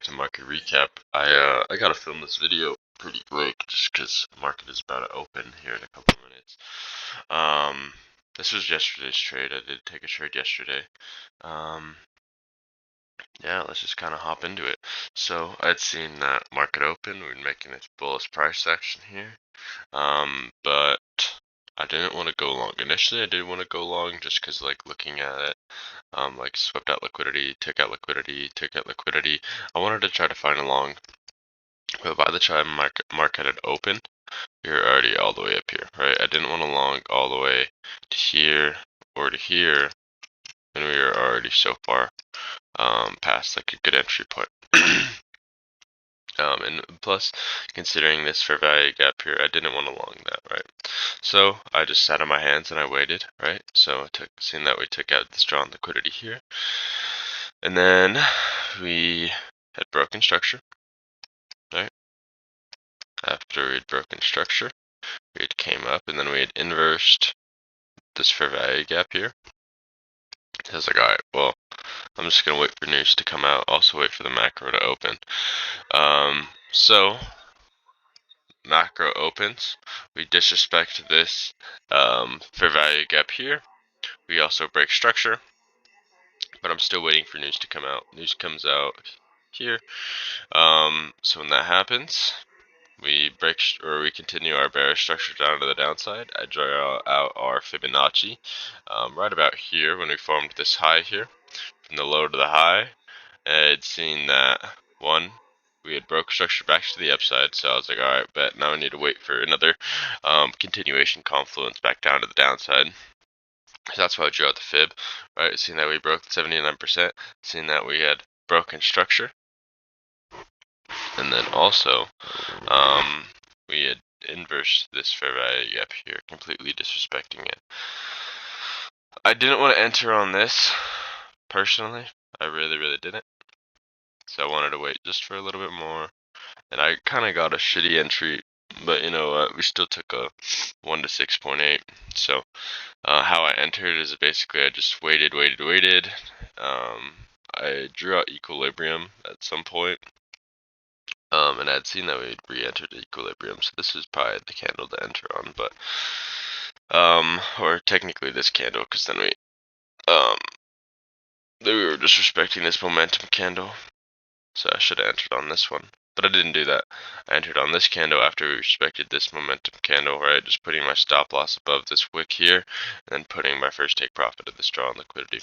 to market recap. I gotta film this video pretty quick just because the market is about to open here in a couple minutes. This was yesterday's trade. I did take a trade yesterday. Yeah, let's just kind of hop into it. So I'd seen that market open. We were making its bullish price action here. But I didn't want to go long. Initially, I did want to go long just because, like, looking at it, like swept out liquidity, took out liquidity, took out liquidity. I wanted to try to find a long, but by the time market had opened, we were already all the way up here, right? I didn't want to long all the way to here or to here, and we were already so far past like a good entry point. And plus, considering this fair value gap here, I didn't want to long that, right? So I just sat on my hands and I waited, right? So seeing that we took out this drawn liquidity here, and then we had broken structure, right? After we had broken structure, we had came up and then we had inversed this fair value gap here. I was like, all right, well, I'm just gonna wait for news to come out. Also wait for the macro to open. So macro opens, we disrespect this fair value gap here. We also break structure, but I'm still waiting for news to come out. News comes out here. So when that happens, we continue our bearish structure down to the downside. I draw out our Fibonacci right about here when we formed this high here, from the low to the high. I'd seen that we had broke structure back to the upside, so I was like, all right, bet now I need to wait for another continuation confluence back down to the downside. So that's why I drew out the fib, right? Seeing that we broke 79%, seeing that we had broken structure, and then also we had inversed this fair value gap here, completely disrespecting it. I didn't want to enter on this personally. I really didn't. So I wanted to wait just for a little bit more. And I kind of got a shitty entry, but you know what? We still took a 1 to 6.8. So how I entered is basically I just waited. I drew out equilibrium at some point. And I'd seen that we'd re-entered equilibrium, so this is probably the candle to enter on, but or technically this candle, because then we were disrespecting this momentum candle, so I should have entered on this one, but I didn't do that. I entered on this candle after we respected this momentum candle, right? Just putting my stop loss above this wick here, and then putting my first take profit of this draw on liquidity.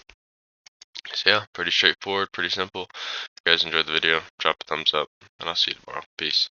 So yeah, pretty straightforward, pretty simple. If you guys enjoyed the video, drop a thumbs up, and I'll see you tomorrow. Peace.